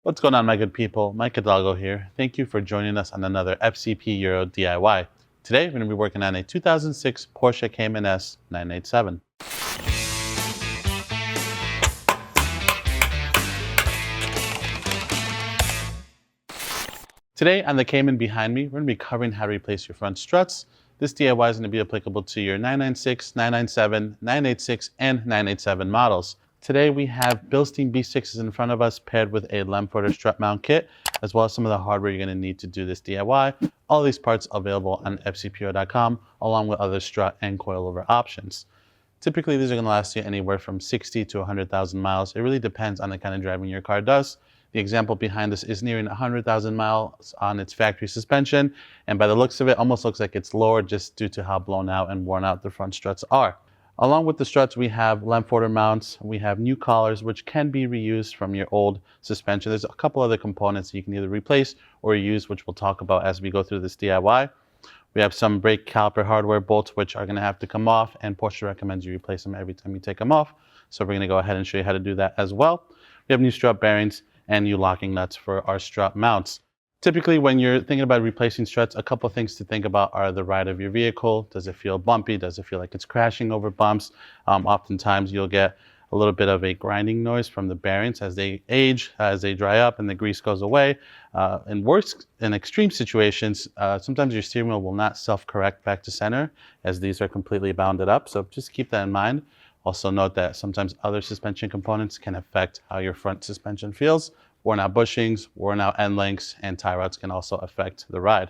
What's going on, my good people? Mike Hidalgo here. Thank you for joining us on another FCP Euro DIY. Today, we're going to be working on a 2006 Porsche Cayman S 987. Today, on the Cayman behind me, we're going to be covering how to replace your front struts. This DIY is going to be applicable to your 996, 997, 986, and 987 models. Today we have Bilstein B6s in front of us paired with a Lemporter strut mount kit, as well as some of the hardware you're going to need to do this DIY. All these parts available on fcpo.com, along with other strut and coilover options. Typically, these are going to last you anywhere from 60 to 100,000 miles. It really depends on the kind of driving your car does. The example behind this is nearing 100,000 miles on its factory suspension, and by the looks of it, almost looks like it's lower just due to how blown out and worn out the front struts are. Along with the struts, we have Lemporter mounts, we have new collars, which can be reused from your old suspension. There's a couple other components you can either replace or use, which we'll talk about as we go through this DIY. We have some brake caliper hardware bolts, which are going to have to come off, and Porsche recommends you replace them every time you take them off. So we're going to go ahead and show you how to do that as well. We have new strut bearings and new locking nuts for our strut mounts. Typically, when you're thinking about replacing struts, a couple things to think about are the ride of your vehicle. Does it feel bumpy? Does it feel like it's crashing over bumps? Oftentimes, you'll get a little bit of a grinding noise from the bearings as they age, as they dry up and the grease goes away. In extreme situations, sometimes your steering wheel will not self-correct back to center as these are completely bounded up. So just keep that in mind. Also note that sometimes other suspension components can affect how your front suspension feels. Worn out bushings, worn out end links, and tie rods can also affect the ride.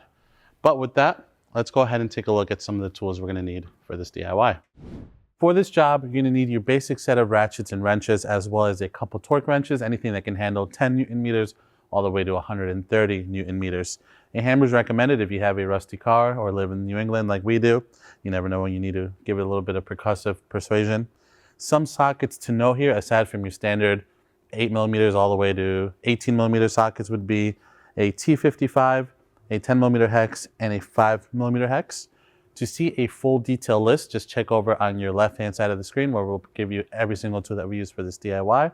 But with that, let's go ahead and take a look at some of the tools we're going to need for this DIY. For this job, you're going to need your basic set of ratchets and wrenches, as well as a couple torque wrenches, anything that can handle 10 Newton meters all the way to 130 Newton meters. A hammer is recommended if you have a rusty car or live in New England like we do. You never know when you need to give it a little bit of percussive persuasion. Some sockets to know here, aside from your standard 8 millimeters all the way to 18 millimeter sockets, would be a T55, a 10 millimeter hex, and a 5 millimeter hex. To see a full detail list, just check over on your left-hand side of the screen where we'll give you every single tool that we use for this DIY.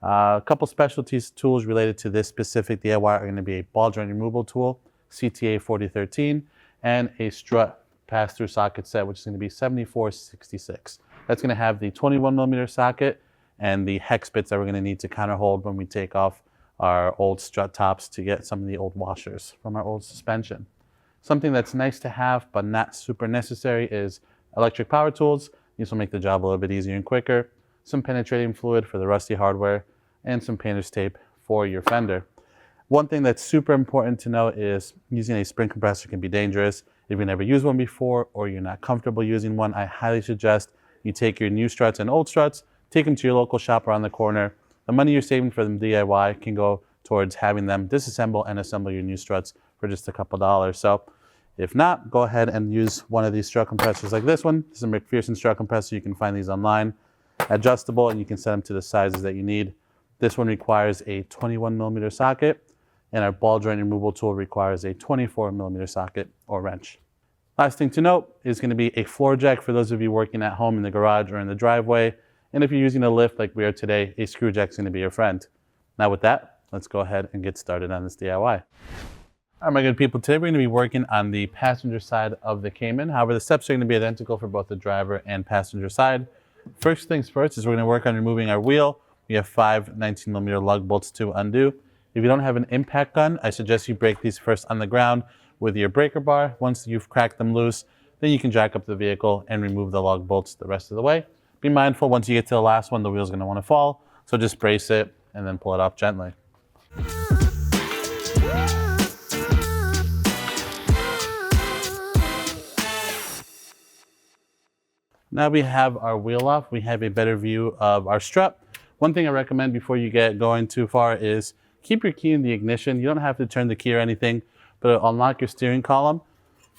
A couple specialties tools related to this specific DIY are going to be a ball joint removal tool, CTA 4013, and a strut pass-through socket set, which is going to be 7466. That's going to have the 21 millimeter socket and the hex bits that we're going to need to counter hold when we take off our old strut tops to get some of the old washers from our old suspension. Something that's nice to have but not super necessary is electric power tools. These will make the job a little bit easier and quicker. Some penetrating fluid for the rusty hardware, and some painter's tape for your fender. One thing that's super important to know is using a spring compressor can be dangerous. If you've never used one before or you're not comfortable using one, I highly suggest you take your new struts and old struts, take them to your local shop around the corner. The money you're saving for the DIY can go towards having them disassemble and assemble your new struts for just a couple dollars. So if not, go ahead and use one of these strut compressors like this one. This is a McPherson strut compressor. You can find these online. Adjustable, and you can set them to the sizes that you need. This one requires a 21 millimeter socket, and our ball joint removal tool requires a 24 millimeter socket or wrench. Last thing to note is going to be a floor jack for those of you working at home in the garage or in the driveway. And if you're using a lift like we are today, a screw jack is going to be your friend. Now with that, let's go ahead and get started on this DIY. All right, my good people, today we're going to be working on the passenger side of the Cayman. However, the steps are going to be identical for both the driver and passenger side. First things first is we're going to work on removing our wheel. We have 5 19 millimeter lug bolts to undo. If you don't have an impact gun, I suggest you break these first on the ground with your breaker bar. Once you've cracked them loose, then you can jack up the vehicle and remove the lug bolts the rest of the way. Be mindful, once you get to the last one, the wheel's going to want to fall. So just brace it and then pull it off gently. Now we have our wheel off, we have a better view of our strut. One thing I recommend before you get going too far is keep your key in the ignition. You don't have to turn the key or anything, but it'll unlock your steering column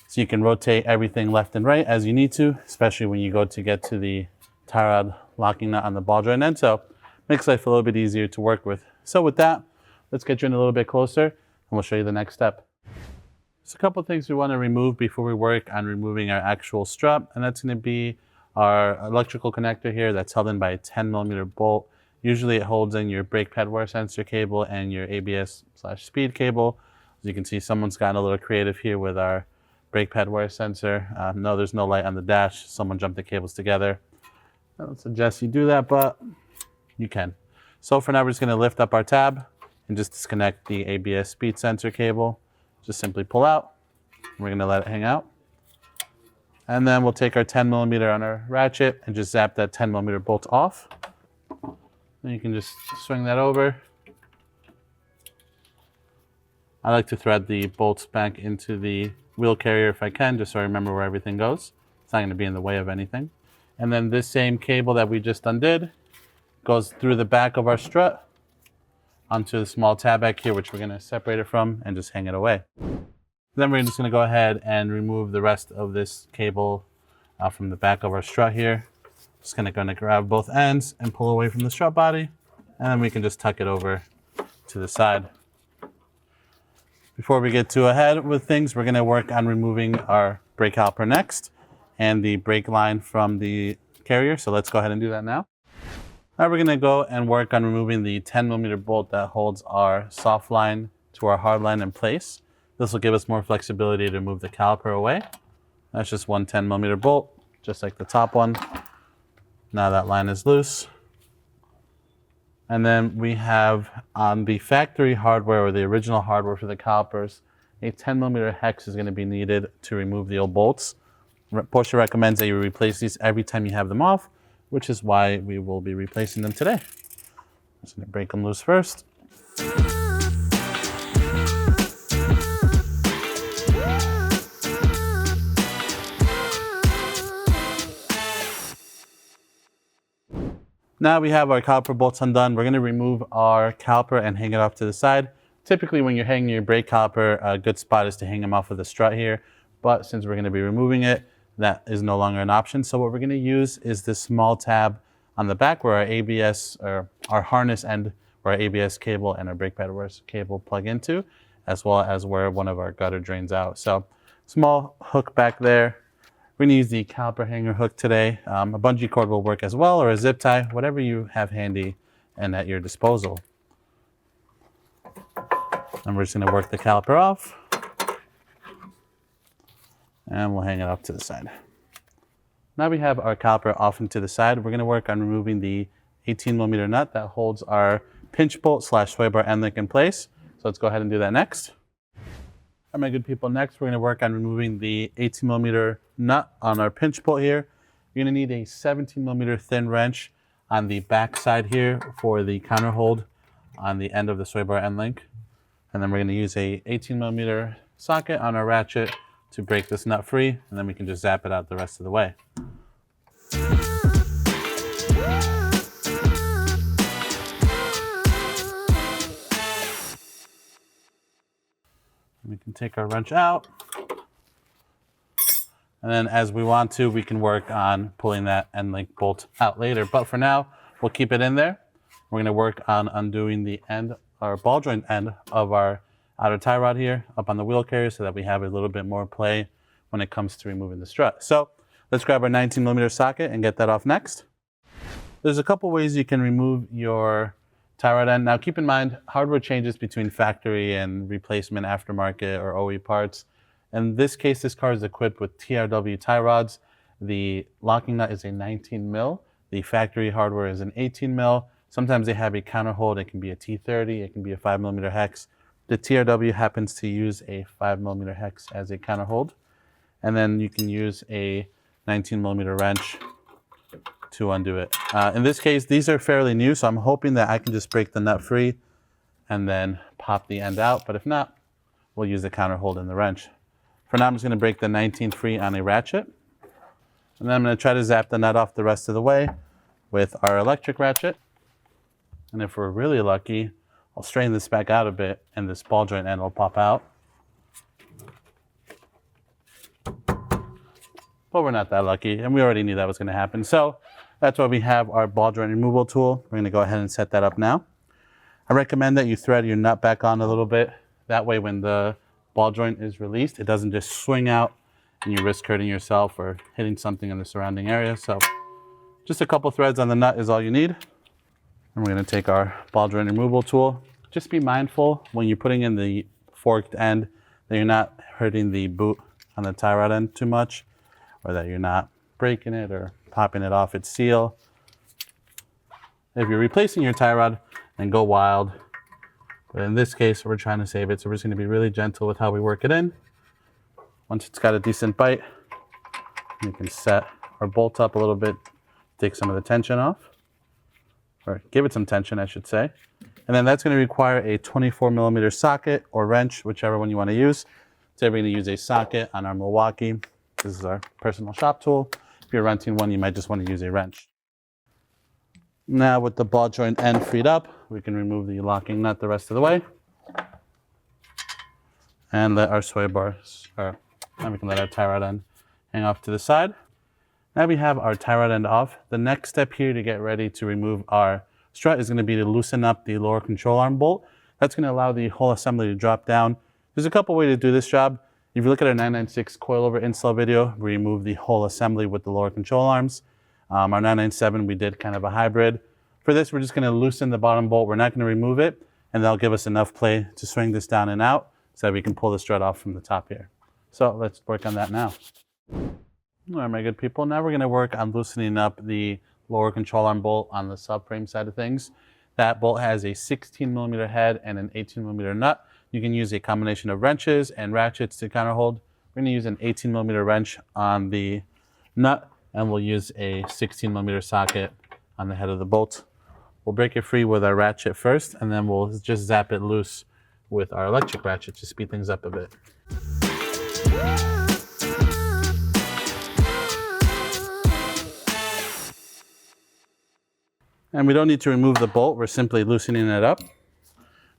so you can rotate everything left and right as you need to, especially when you go to get to the tie rod locking nut on the ball joint end. So makes life a little bit easier to work with. So with that, let's get you in a little bit closer and we'll show you the next step. There's a couple of things we want to remove before we work on removing our actual strut, and that's going to be our electrical connector here that's held in by a 10 millimeter bolt Usually it holds in your brake pad wear sensor cable and your ABS/speed cable. As you can see, someone's gotten a little creative here with our brake pad wear sensor. No, there's no light on the dash. Someone jumped the cables together. I don't suggest you do that, but you can. So for now, we're just going to lift up our tab and just disconnect the ABS speed sensor cable. Just simply pull out. We're going to let it hang out. And then we'll take our 10 millimeter on our ratchet and just zap that 10 millimeter bolt off. Then you can just swing that over. I like to thread the bolts back into the wheel carrier if I can, just so I remember where everything goes. It's not going to be in the way of anything. And then this same cable that we just undid goes through the back of our strut onto the small tab back here, which we're going to separate it from and just hang it away. Then we're just going to go ahead and remove the rest of this cable from the back of our strut here. Just going to grab both ends and pull away from the strut body, and then we can just tuck it over to the side. Before we get too ahead with things, we're going to work on removing our brake caliper next and the brake line from the carrier. So let's go ahead and do that now. Now we're going to go and work on removing the 10 millimeter bolt that holds our soft line to our hard line in place. This will give us more flexibility to move the caliper away. That's just one 10 millimeter bolt, just like the top one. Now that line is loose. And then we have on the factory hardware or the original hardware for the calipers, a 10 millimeter hex is going to be needed to remove the old bolts. Porsche recommends that you replace these every time you have them off, which is why we will be replacing them today. I'm just going to break them loose first. Now we have our caliper bolts undone. We're going to remove our caliper and hang it off to the side. Typically when you're hanging your brake caliper, a good spot is to hang them off with a strut here. But since we're going to be removing it, that is no longer an option. So what we're going to use is this small tab on the back where our ABS or our harness end, where our ABS cable and our brake pad wear cable plug into, as well as where one of our gutter drains out. So small hook back there. We're going to use the caliper hanger hook today. A bungee cord will work as well, or a zip tie, whatever you have handy and at your disposal. And we're just going to work the caliper off. And we'll hang it off to the side. Now we have our caliper off and to the side. We're going to work on removing the 18 millimeter nut that holds our pinch bolt / sway bar end link in place. So let's go ahead and do that next. All right, my good people, next we're going to work on removing the 18 millimeter nut on our pinch bolt here. You're going to need a 17 millimeter thin wrench on the back side here for the counter hold on the end of the sway bar end link. And then we're going to use a 18 millimeter socket on our ratchet to break this nut free, and then we can just zap it out the rest of the way. We can take our wrench out. And then as we want to, we can work on pulling that end link bolt out later. But for now, we'll keep it in there. We're going to work on undoing the end, our ball joint end of our outer tie rod here up on the wheel carrier so that we have a little bit more play when it comes to removing the strut. So let's grab our 19 millimeter socket and get that off next. There's a couple ways you can remove your tie rod end. Now keep in mind, hardware changes between factory and replacement aftermarket or OE parts. In this case, this car is equipped with TRW tie rods. The locking nut is a 19 mil. The factory hardware is an 18 mil. Sometimes they have a counter hold. It can be a T30, it can be a 5 millimeter hex. The TRW happens to use a 5 millimeter hex as a counter hold. And then you can use a 19 millimeter wrench to undo it. In this case, these are fairly new, so I'm hoping that I can just break the nut free and then pop the end out. But if not, we'll use the counter hold in the wrench. For now, I'm just going to break the 19 free on a ratchet. And then I'm going to try to zap the nut off the rest of the way with our electric ratchet. And if we're really lucky, I'll straighten this back out a bit and this ball joint end will pop out. But we're not that lucky, and we already knew that was going to happen. So that's why we have our ball joint removal tool. We're going to go ahead and set that up now. I recommend that you thread your nut back on a little bit. That way when the ball joint is released, it doesn't just swing out and you risk hurting yourself or hitting something in the surrounding area. So just a couple threads on the nut is all you need. And we're going to take our ball joint removal tool. Just be mindful when you're putting in the forked end that you're not hurting the boot on the tie rod end too much, or that you're not breaking it or popping it off its seal. If you're replacing your tie rod, then go wild. But in this case, we're trying to save it, so we're just going to be really gentle with how we work it in. Once it's got a decent bite, we can set our bolt up a little bit, take some of the tension off, or give it some tension, I should say. And then that's going to require a 24mm socket or wrench, whichever one you want to use. Today we're going to use a socket on our Milwaukee. This is our personal shop tool. If you're renting one, you might just want to use a wrench. Now with the ball joint end freed up, we can remove the locking nut the rest of the way. And let our sway bars, or we can let our tie rod end hang off to the side. Now we have our tie rod end off. The next step here to get ready to remove our strut is going to be to loosen up the lower control arm bolt. That's going to allow the whole assembly to drop down. There's a couple ways to do this job. If you look at our 996 coilover install video, we removed the whole assembly with the lower control arms. Our 997, we did kind of a hybrid. For this, we're just going to loosen the bottom bolt. We're not going to remove it, and that'll give us enough play to swing this down and out so that we can pull the strut off from the top here. So let's work on that now. All right, my good people. Now we're going to work on loosening up the lower control arm bolt on the subframe side of things. That bolt has a 16mm head and an 18mm nut. You can use a combination of wrenches and ratchets to counterhold. We're going to use an 18mm wrench on the nut, and we'll use a 16mm socket on the head of the bolt. We'll break it free with our ratchet first, and then we'll just zap it loose with our electric ratchet to speed things up a bit. And we don't need to remove the bolt, we're simply loosening it up.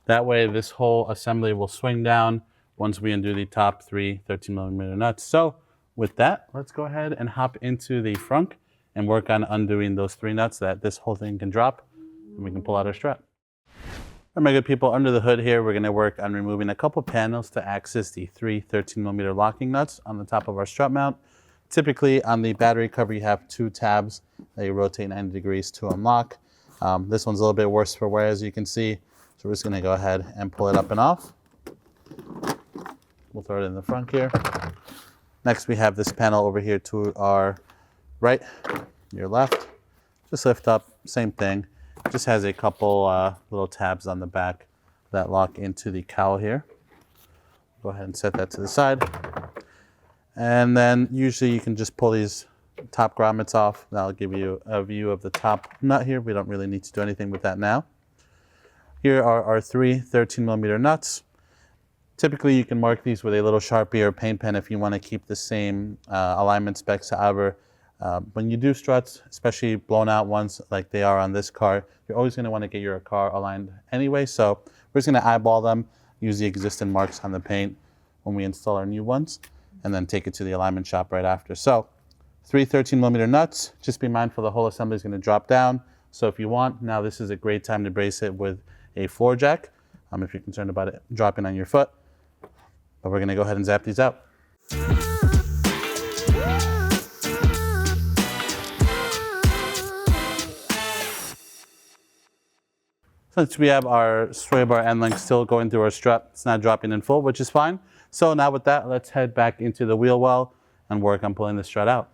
That way this whole assembly will swing down once we undo the top 3 13mm nuts. So with that, let's go ahead and hop into the frunk and work on undoing those 3 nuts so that this whole thing can drop and we can pull out our strut. All right, my good people, under the hood here, we're going to work on removing a couple panels to access the 3 13mm locking nuts on the top of our strut mount. Typically on the battery cover, you have 2 tabs that you rotate 90 degrees to unlock. This one's a little bit worse for wear, as you can see. So we're just going to go ahead and pull it up and off. We'll throw it in the front here. Next, we have this panel over here to our right, your left. Just lift up, same thing. Just has a couple little tabs on the back that lock into the cowl here. Go ahead and set that to the side. And then usually you can just pull these top grommets off. That'll give you a view of the top nut here. We don't really need to do anything with that now. Here are our 3 13mm nuts. Typically you can mark these with a little Sharpie or paint pen if you want to keep the same alignment specs. However, when you do struts, especially blown out ones like they are on this car, you're always going to want to get your car aligned anyway. So we're just going to eyeball them, use the existing marks on the paint when we install our new ones, and then take it to the alignment shop right after. So 3 13mm nuts, just be mindful the whole assembly is going to drop down. So if you want, now this is a great time to brace it with a floor jack, if you're concerned about it dropping on your foot. But we're going to go ahead and zap these out. Since we have our sway bar end link still going through our strut, it's not dropping in full, which is fine. So now with that, let's head back into the wheel well and work on pulling the strut out.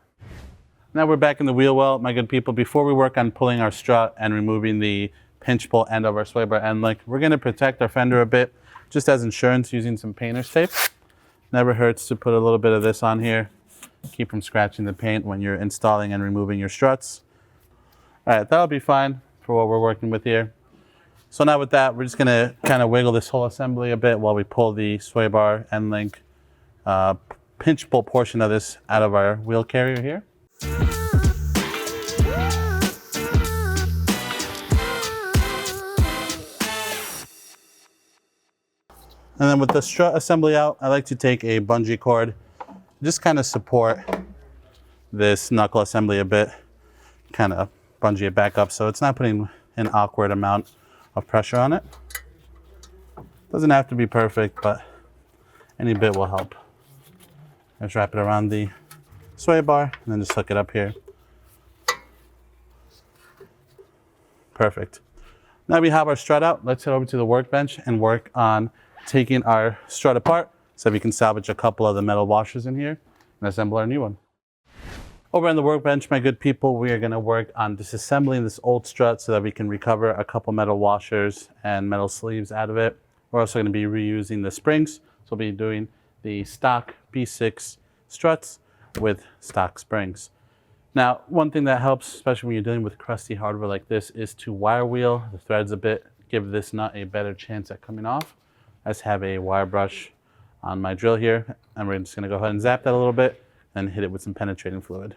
Now we're back in the wheel well, my good people. Before we work on pulling our strut and removing the pinch pull end of our sway bar end link, we're going to protect our fender a bit, just as insurance, using some painter's tape. Never hurts to put a little bit of this on here. Keep from scratching the paint when you're installing and removing your struts. All right, that'll be fine for what we're working with here. So now with that, we're just going to kind of wiggle this whole assembly a bit while we pull the sway bar end link pinch pull portion of this out of our wheel carrier here. And then with the strut assembly out, I like to take a bungee cord, just kind of support this knuckle assembly a bit, kind of bungee it back up so it's not putting an awkward amount of pressure on it. Doesn't have to be perfect, but any bit will help. Just wrap it around the sway bar and then just hook it up here. Perfect. Now we have our strut out. Let's head over to the workbench and work on taking our strut apart so we can salvage a couple of the metal washers in here and assemble our new one. Over on the workbench, my good people, we are going to work on disassembling this old strut so that we can recover a couple metal washers and metal sleeves out of it. We're also going to be reusing the springs. So we'll be doing the stock B6 struts with stock springs. Now, one thing that helps, especially when you're dealing with crusty hardware like this, is to wire wheel the threads a bit, give this nut a better chance at coming off. I just have a wire brush on my drill here, and we're just going to go ahead and zap that a little bit and hit it with some penetrating fluid.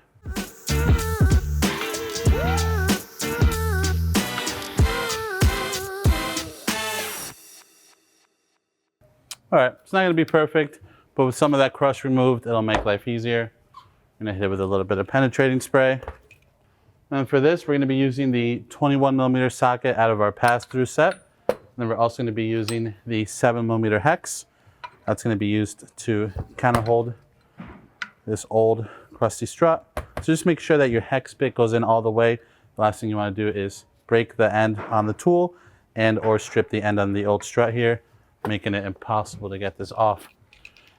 All right, it's not going to be perfect, but with some of that crush removed, it'll make life easier. I'm going to hit it with a little bit of penetrating spray. And for this, we're going to be using the 21mm socket out of our pass-through set. And then we're also going to be using the 7mm hex. That's going to be used to kind of hold this old crusty strut. So just make sure that your hex bit goes in all the way. The last thing you want to do is break the end on the tool and or strip the end on the old strut here, making it impossible to get this off.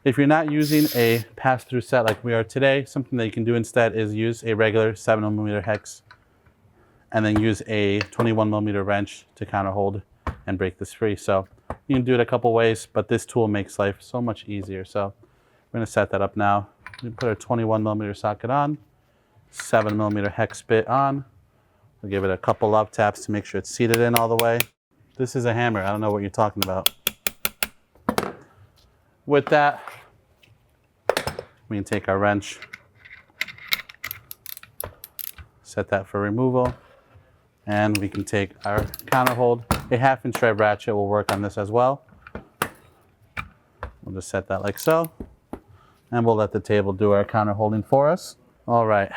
If you're not using a pass-through set like we are today, something that you can do instead is use a regular 7mm hex and then use a 21mm wrench to kind of hold and break this free. So you can do it a couple ways, but this tool makes life so much easier. So we're going to set that up now. We put our 21mm socket on, 7mm hex bit on. We'll give it a couple love taps to make sure it's seated in all the way. This is a hammer. I don't know what you're talking about. With that, we can take our wrench, set that for removal, and we can take our counter hold. A 1/2" thread ratchet will work on this as well. We'll just set that like so, and we'll let the table do our counter holding for us. All right,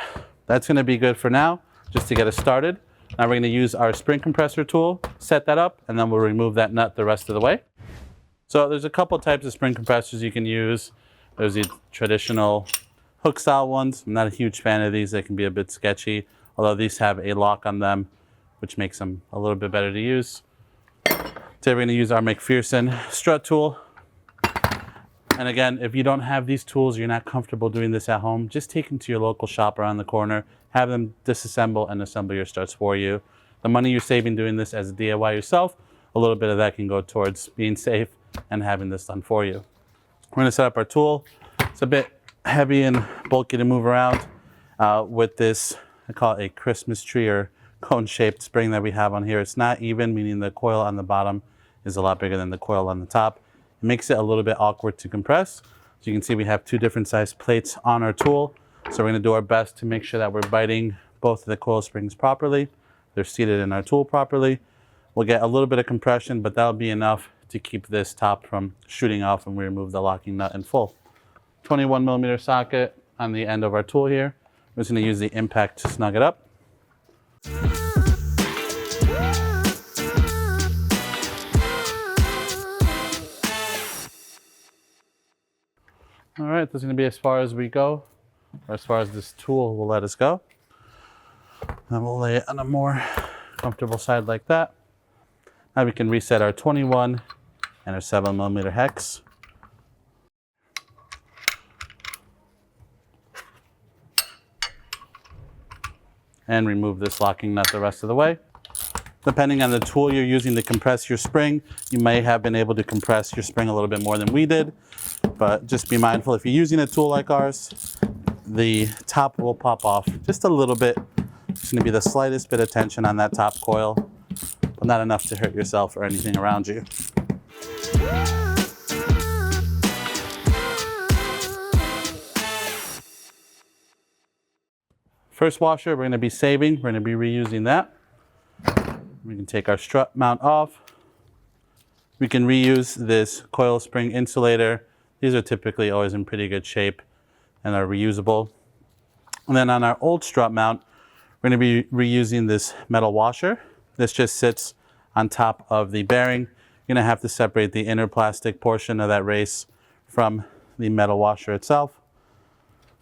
that's going to be good for now, just to get us started. Now we're going to use our spring compressor tool, set that up, and then we'll remove that nut the rest of the way. So there's a couple types of spring compressors you can use. There's the traditional hook style ones. I'm not a huge fan of these. They can be a bit sketchy, although these have a lock on them, which makes them a little bit better to use. Today we're going to use our McPherson strut tool. And again, if you don't have these tools, you're not comfortable doing this at home, just take them to your local shop around the corner, have them disassemble and assemble your struts for you. The money you're saving doing this as a DIY yourself, a little bit of that can go towards being safe and having this done for you. We're going to set up our tool. It's a bit heavy and bulky to move around with this, I call it a Christmas tree or cone-shaped spring that we have on here. It's not even, meaning the coil on the bottom is a lot bigger than the coil on the top. It makes it a little bit awkward to compress. So you can see we have two different size plates on our tool. So we're going to do our best to make sure that we're biting both of the coil springs properly. They're seated in our tool properly. We'll get a little bit of compression, but that'll be enough to keep this top from shooting off when we remove the locking nut in full. 21mm socket on the end of our tool here. We're just going to use the impact to snug it up. All right, this is going to be as far as we go, or as far as this tool will let us go. And we'll lay it on a more comfortable side like that. Now we can reset our 21 and our 7mm hex. And remove this locking nut the rest of the way. Depending on the tool you're using to compress your spring, you may have been able to compress your spring a little bit more than we did. But just be mindful, if you're using a tool like ours, the top will pop off just a little bit. It's going to be the slightest bit of tension on that top coil, but not enough to hurt yourself or anything around you. First washer, we're going to be saving. We're going to be reusing that. We can take our strut mount off. We can reuse this coil spring insulator. These are typically always in pretty good shape and are reusable. And then on our old strut mount, we're going to be reusing this metal washer. This just sits on top of the bearing. You're going to have to separate the inner plastic portion of that race from the metal washer itself.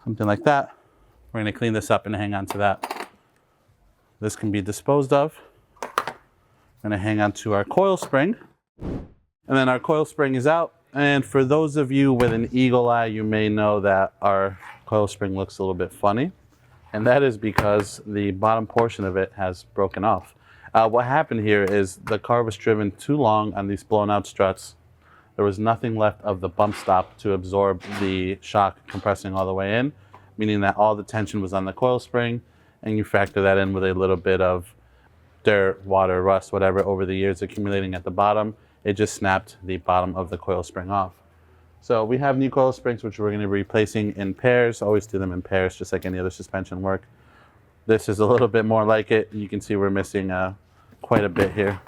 Something like that. We're going to clean this up and hang on to that. This can be disposed of. We're We're gonna hang on to our coil spring. And then our coil spring is out. And for those of you with an eagle eye, you may know that our coil spring looks a little bit funny. And that is because the bottom portion of it has broken off. What happened here is the car was driven too long on these blown out struts. There was nothing left of the bump stop to absorb the shock compressing all the way in, meaning that all the tension was on the coil spring, and you factor that in with a little bit of dirt, water, rust, whatever, over the years accumulating at the bottom. It just snapped the bottom of the coil spring off. So we have new coil springs, which we're going to be replacing in pairs. Always do them in pairs, just like any other suspension work. This is a little bit more like it. You can see we're missing quite a bit here,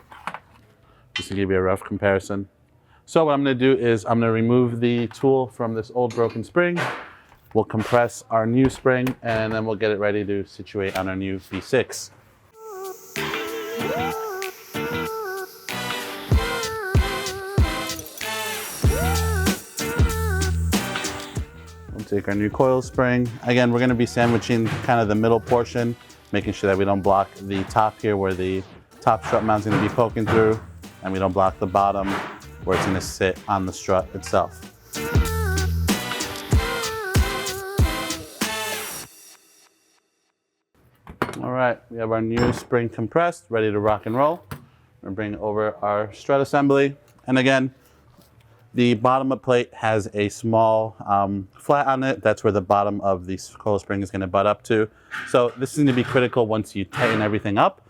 just to give you a rough comparison. So what I'm going to do is I'm going to remove the tool from this old broken spring. We'll compress our new spring, and then we'll get it ready to situate on our new B6. We'll take our new coil spring. Again, we're going to be sandwiching kind of the middle portion, making sure that we don't block the top here where the top strut mount is going to be poking through, and we don't block the bottom where it's going to sit on the strut itself. All right, we have our new spring compressed, ready to rock and roll. We're going to bring over our strut assembly. And again, the bottom of the plate has a small flat on it. That's where the bottom of the coil spring is going to butt up to. So this is going to be critical once you tighten everything up.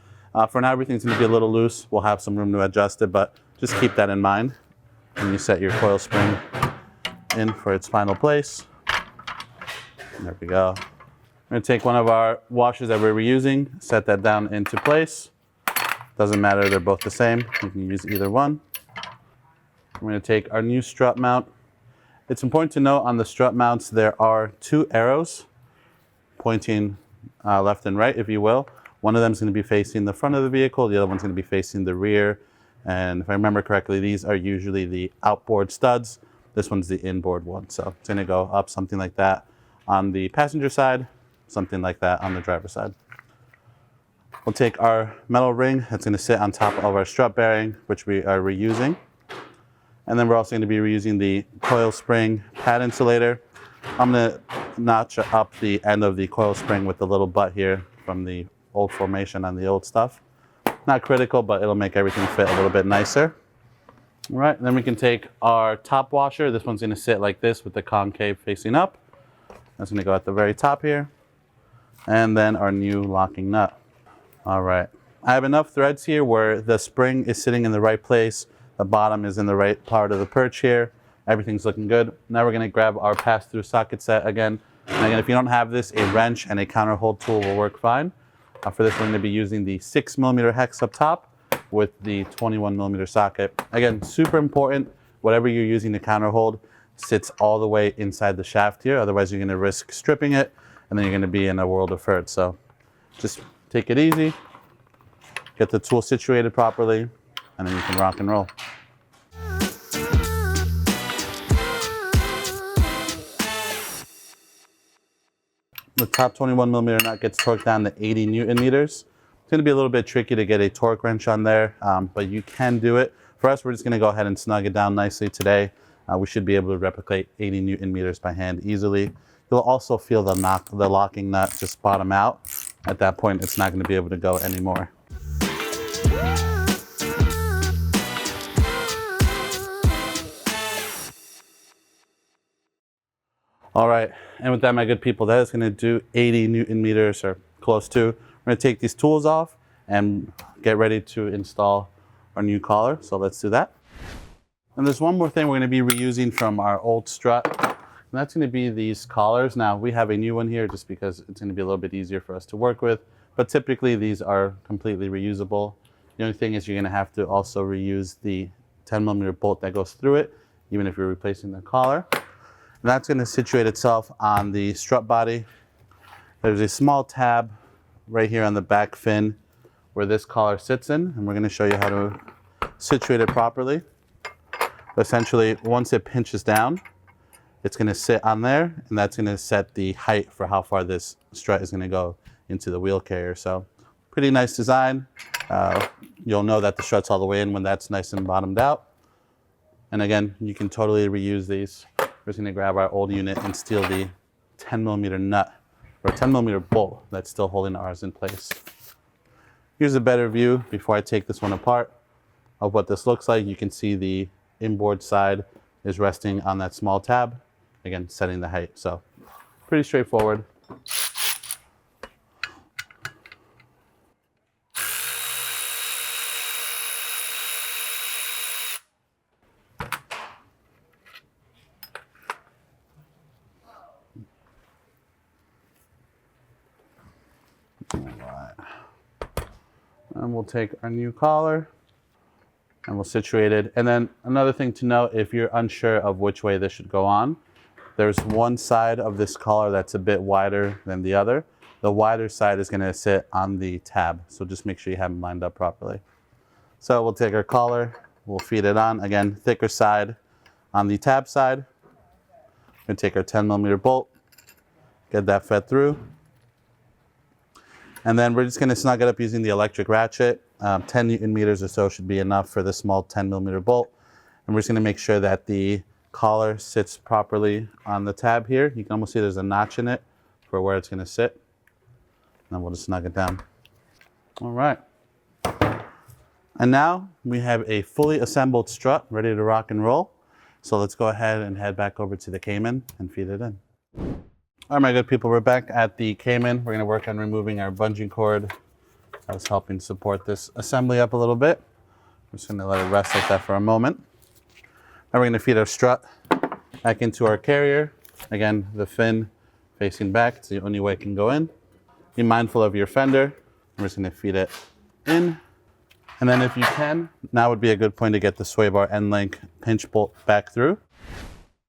For now, everything's going to be a little loose. We'll have some room to adjust it, but just keep that in mind when you set your coil spring in for its final place. There we go. We're going to take one of our washers that we're reusing, set that down into place. Doesn't matter, they're both the same. You can use either one. We're going to take our new strut mount. It's important to note on the strut mounts there are two arrows pointing left and right, if you will. One of them is going to be facing the front of the vehicle, the other one's going to be facing the rear. And if I remember correctly, these are usually the outboard studs. This one's the inboard one. So it's going to go up something like that on the passenger side, something like that on the driver's side. We'll take our metal ring that's going to sit on top of our strut bearing, which we are reusing. And then we're also going to be reusing the coil spring pad insulator. I'm going to notch up the end of the coil spring with the little butt here from the old formation on the old stuff. Not critical, but it'll make everything fit a little bit nicer. All right, then we can take our top washer. This one's going to sit like this with the concave facing up. That's going to go at the very top here. And then our new locking nut. All right, I have enough threads here where the spring is sitting in the right place. The bottom is in the right part of the perch here. Everything's looking good. Now we're going to grab our pass-through socket set again. And again, if you don't have this, a wrench and a counter hold tool will work fine. For this, we're going to be using the 6mm hex up top with the 21mm socket. Again, super important, whatever you're using to counter hold sits all the way inside the shaft here. Otherwise, you're going to risk stripping it, and then you're going to be in a world of hurt. So just take it easy, get the tool situated properly, and then you can rock and roll. The top 21mm nut gets torqued down to 80 Newton meters. It's going to be a little bit tricky to get a torque wrench on there, but you can do it. For us, we're just going to go ahead and snug it down nicely today. We should be able to replicate 80 Newton meters by hand easily. You'll also feel the locking nut just bottom out. At that point, it's not going to be able to go anymore. All right, and with that, my good people, that is going to do 80 Newton meters or close to. We're going to take these tools off and get ready to install our new collar. So let's do that. And there's one more thing we're going to be reusing from our old strut, and that's going to be these collars. Now, we have a new one here just because it's going to be a little bit easier for us to work with, but typically these are completely reusable. The only thing is you're going to have to also reuse the 10mm bolt that goes through it, even if you're replacing the collar. And that's going to situate itself on the strut body. There's a small tab right here on the back fin where this collar sits in, and we're going to show you how to situate it properly. Essentially, once it pinches down, it's going to sit on there, and that's going to set the height for how far this strut is going to go into the wheel carrier. So pretty nice design. You'll know that the strut's all the way in when that's nice and bottomed out. And again, you can totally reuse these. We're just gonna grab our old unit and steal the 10mm nut, or 10mm bolt that's still holding ours in place. Here's a better view before I take this one apart of what this looks like. You can see the inboard side is resting on that small tab. Again, setting the height. So pretty straightforward. All right. And we'll take our new collar and we'll situate it. And then another thing to note, if you're unsure of which way this should go on, there's one side of this collar that's a bit wider than the other. The wider side is gonna sit on the tab. So just make sure you have them lined up properly. So we'll take our collar, we'll feed it on. Again, thicker side on the tab side. We're gonna take our 10mm bolt, get that fed through. And then we're just gonna snug it up using the electric ratchet. 10 Newton meters or so should be enough for the small 10mm bolt. And we're just gonna make sure that the collar sits properly on the tab here. You can almost see there's a notch in it for where it's gonna sit. And then we'll just snug it down. All right. And now we have a fully assembled strut ready to rock and roll. So let's go ahead and head back over to the Cayman and feed it in. All right, my good people, we're back at the Cayman. We're gonna work on removing our bungee cord that was helping support this assembly up a little bit. I'm just gonna let it rest like that for a moment. Now we're gonna feed our strut back into our carrier. Again, the fin facing back, it's the only way it can go in. Be mindful of your fender. We're just gonna feed it in. And then if you can, now would be a good point to get the sway bar end link pinch bolt back through.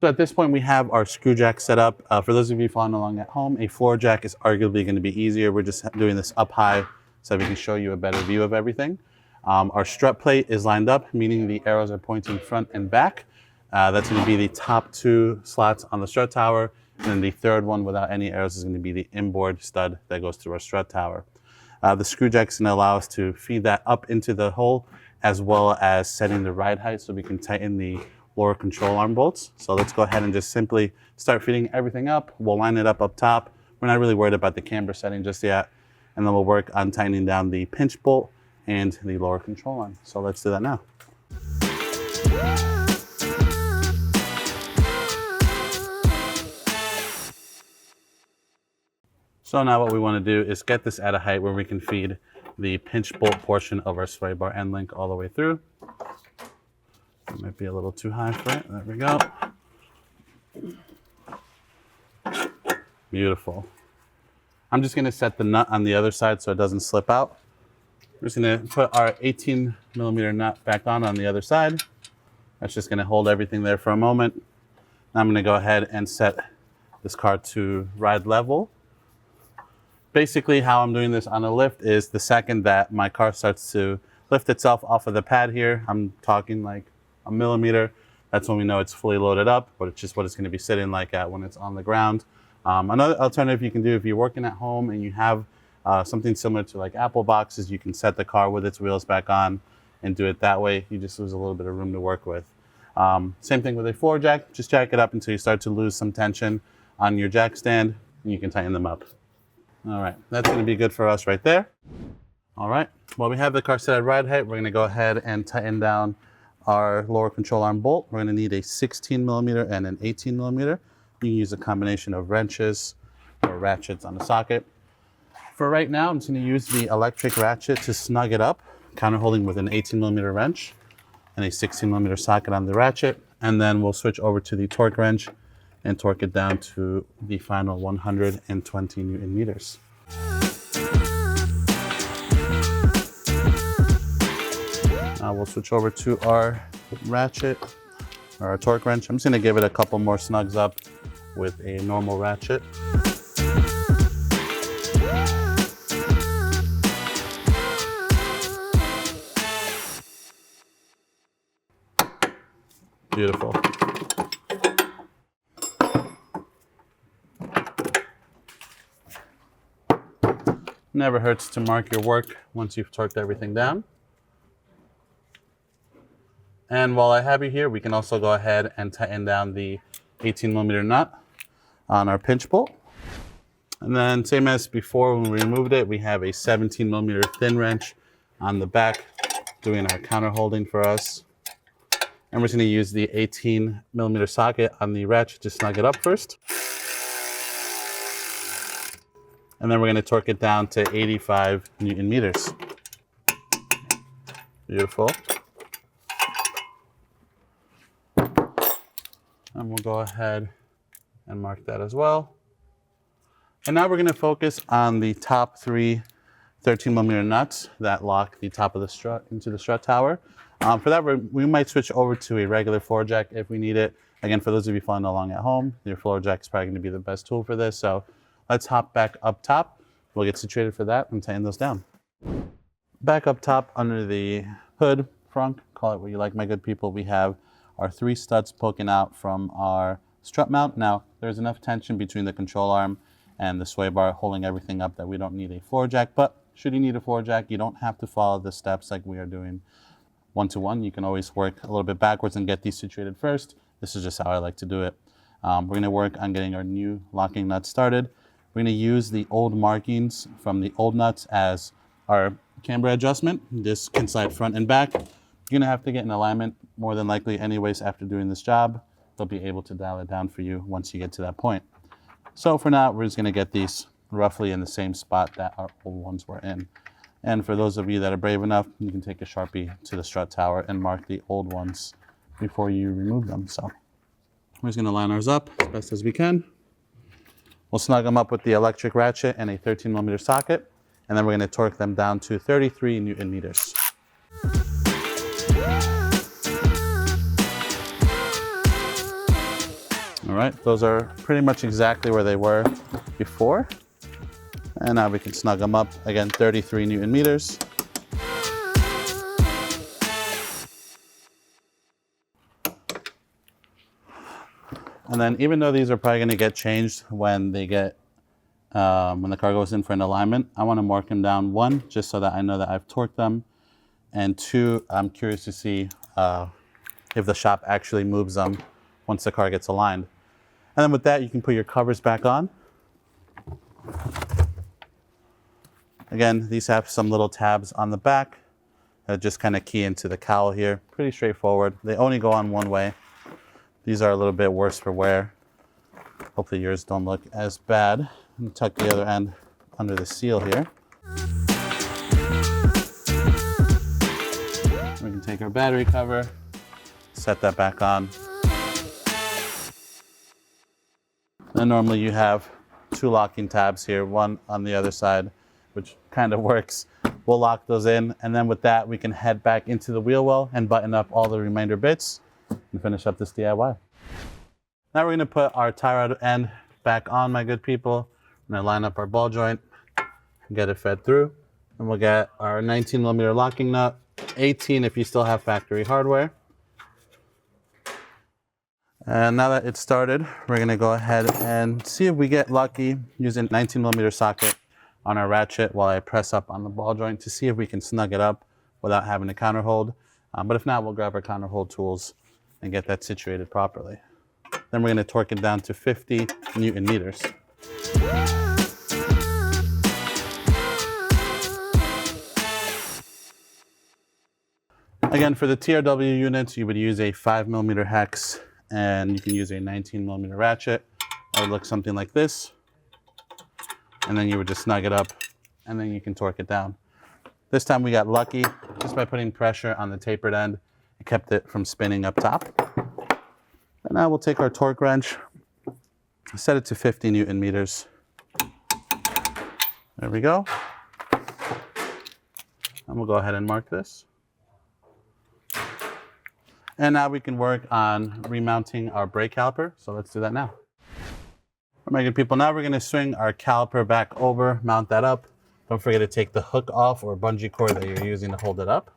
So at this point, we have our screw jack set up. For those of you following along at home, a floor jack is arguably going to be easier. We're just doing this up high so we can show you a better view of everything. Our strut plate is lined up, meaning the arrows are pointing front and back. That's going to be the top 2 slots on the strut tower. And then the third one without any arrows is going to be the inboard stud that goes through our strut tower. The screw jack is going to allow us to feed that up into the hole, as well as setting the ride height so we can tighten the lower control arm bolts. So let's go ahead and just simply start feeding everything up. We'll line it up top. We're not really worried about the camber setting just yet. And then we'll work on tightening down the pinch bolt and the lower control arm. So let's do that now. So now what we want to do is get this at a height where we can feed the pinch bolt portion of our sway bar end link all the way through. It might be a little too high for it. There we go. Beautiful. I'm just going to set the nut on the other side so it doesn't slip out. We're just going to put our 18mm nut back on the other side. That's just going to hold everything there for a moment. Now I'm going to go ahead and set this car to ride level. Basically how I'm doing this on a lift is the second that my car starts to lift itself off of the pad here, I'm talking like a millimeter, that's when we know it's fully loaded up, but it's just what it's going to be sitting like at when it's on the ground. Another alternative you can do if you're working at home and you have something similar to like Apple boxes, you can set the car with its wheels back on and do it that way. You just lose a little bit of room to work with. Same thing with a floor jack, just jack it up until you start to lose some tension on your jack stand and you can tighten them up. All right, that's going to be good for us right there. All right, well, we have the car set at ride height. We're going to go ahead and tighten down our lower control arm bolt. We're going to need a 16mm and an 18mm. You can use a combination of wrenches or ratchets on the socket. For right now, I'm just going to use the electric ratchet to snug it up, counter holding with an 18mm wrench and a 16mm socket on the ratchet. And then we'll switch over to the torque wrench and torque it down to the final 120 Newton meters. Now we'll switch over to our ratchet, or our torque wrench. I'm just gonna give it a couple more snugs up with a normal ratchet. Beautiful. Never hurts to mark your work once you've torqued everything down. And while I have you here, we can also go ahead and tighten down the 18mm nut on our pinch bolt. And then same as before when we removed it, we have a 17mm thin wrench on the back doing our counter holding for us. And we're just going to use the 18mm socket on the ratchet to snug it up first. And then we're going to torque it down to 85 Newton meters. Beautiful. And we'll go ahead and mark that as well. And now we're going to focus on the top 3 13mm nuts that lock the top of the strut into the strut tower. For that, we might switch over to a regular floor jack if we need it. Again, for those of you following along at home, your floor jack is probably going to be the best tool for this. So let's hop back up top. We'll get situated for that and tighten those down. Back up top under the hood, front, call it what you like, my good people, we have our 3 studs poking out from our strut mount. Now, there's enough tension between the control arm and the sway bar holding everything up that we don't need a floor jack, but should you need a floor jack, you don't have to follow the steps like we are doing one-to-one. You can always work a little bit backwards and get these situated first. This is just how I like to do it. We're going to work on getting our new locking nuts started. We're going to use the old markings from the old nuts as our camber adjustment. This can slide front and back. You're going to have to get in alignment more than likely anyways after doing this job. They'll be able to dial it down for you once you get to that point. So for now, we're just going to get these roughly in the same spot that our old ones were in. And for those of you that are brave enough, you can take a Sharpie to the strut tower and mark the old ones before you remove them. So we're just going to line ours up as best as we can. We'll snug them up with the electric ratchet and a 13mm socket, and then we're going to torque them down to 33 Newton meters. All right, those are pretty much exactly where they were before. And now we can snug them up, again, 33 Newton meters. And then even though these are probably gonna get changed when they get, when the car goes in for an alignment, I wanna mark them down, 1, just so that I know that I've torqued them, and 2, I'm curious to see if the shop actually moves them once the car gets aligned. And then with that, you can put your covers back on. Again, these have some little tabs on the back that just kind of key into the cowl here. Pretty straightforward. They only go on one way. These are a little bit worse for wear. Hopefully yours don't look as bad. And tuck the other end under the seal here. We can take our battery cover, set that back on. And normally you have 2 locking tabs here, one on the other side, which kind of works. We'll lock those in, and then with that, we can head back into the wheel well and button up all the remainder bits and finish up this DIY. Now we're gonna put our tie rod end back on, my good people. I'm gonna line up our ball joint, get it fed through, and we'll get our 19mm locking nut, 18 if you still have factory hardware. And now that it's started, we're gonna go ahead and see if we get lucky using 19mm socket on our ratchet while I press up on the ball joint to see if we can snug it up without having to counter hold. But if not, we'll grab our counter hold tools and get that situated properly. Then we're gonna torque it down to 50 Newton meters. Again, for the TRW units, you would use a 5mm hex, and you can use a 19mm ratchet. It would look something like this. And then you would just snug it up, and then you can torque it down. This time we got lucky just by putting pressure on the tapered end. It kept it from spinning up top. And now we'll take our torque wrench, set it to 50 Newton meters. There we go. And we'll go ahead and mark this. And now we can work on remounting our brake caliper. So let's do that now. All right, good people, now we're gonna swing our caliper back over, mount that up. Don't forget to take the hook off or bungee cord that you're using to hold it up.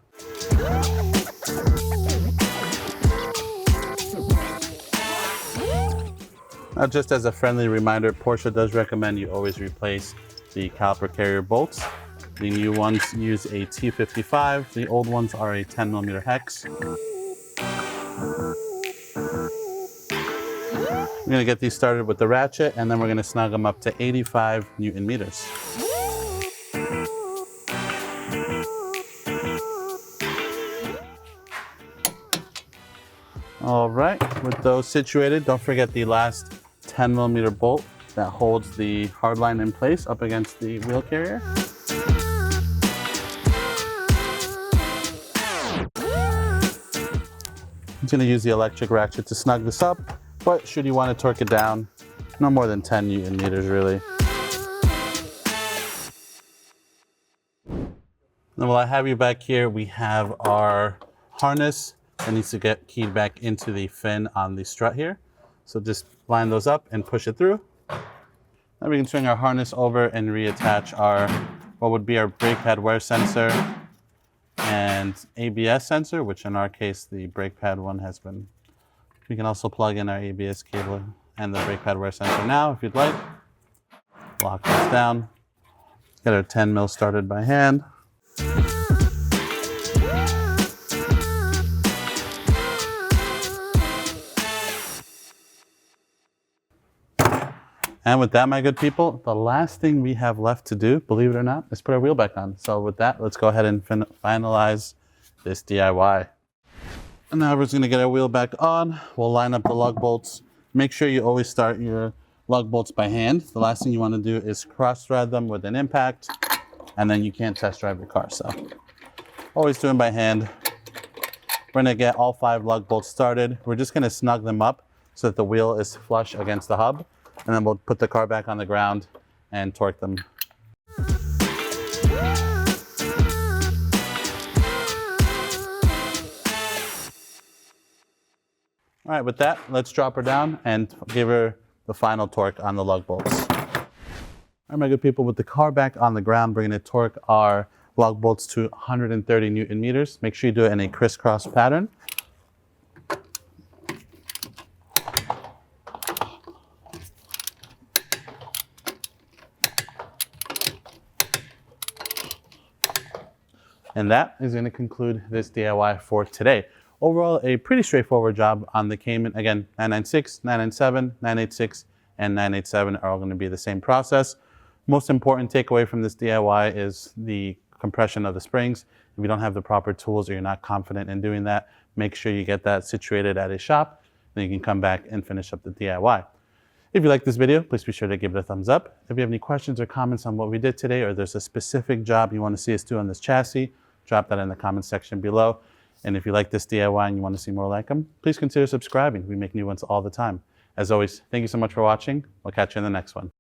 Now, just as a friendly reminder, Porsche does recommend you always replace the caliper carrier bolts. The new ones use a T55. The old ones are a 10mm hex. We're gonna get these started with the ratchet, and then we're gonna snug them up to 85 Newton meters. All right, with those situated, don't forget the last 10mm bolt that holds the hard line in place up against the wheel carrier. I'm gonna use the electric ratchet to snug this up, but should you want to torque it down, no more than 10 Newton meters really. And while I have you back here, we have our harness that needs to get keyed back into the fin on the strut here. So just line those up and push it through. Now we can swing our harness over and reattach our, what would be our brake pad wear sensor and ABS sensor, which in our case, the brake pad one has been. We can also plug in our ABS cable and the brake pad wear sensor now, if you'd like. Lock this down. Get our 10mm started by hand. And with that, my good people, the last thing we have left to do, believe it or not, is put our wheel back on. So with that, let's go ahead and finalize this DIY. And now we're just gonna get our wheel back on. We'll line up the lug bolts. Make sure you always start your lug bolts by hand. The last thing you wanna do is cross thread them with an impact, and then you can't test drive your car. So always do them by hand. We're gonna get all 5 lug bolts started. We're just gonna snug them up so that the wheel is flush against the hub. And then we'll put the car back on the ground and torque them. All right, with that, let's drop her down and give her the final torque on the lug bolts. All right, my good people, with the car back on the ground, we're gonna torque our lug bolts to 130 Newton meters. Make sure you do it in a crisscross pattern. And that is going to conclude this DIY for today. Overall, a pretty straightforward job on the Cayman. Again, 996, 997, 986, and 987 are all going to be the same process. Most important takeaway from this DIY is the compression of the springs. If you don't have the proper tools or you're not confident in doing that, make sure you get that situated at a shop. Then you can come back and finish up the DIY. If you like this video, please be sure to give it a thumbs up. If you have any questions or comments on what we did today, or there's a specific job you want to see us do on this chassis, drop that in the comments section below. And if you like this DIY and you want to see more like them, please consider subscribing. We make new ones all the time. As always, thank you so much for watching. We'll catch you in the next one.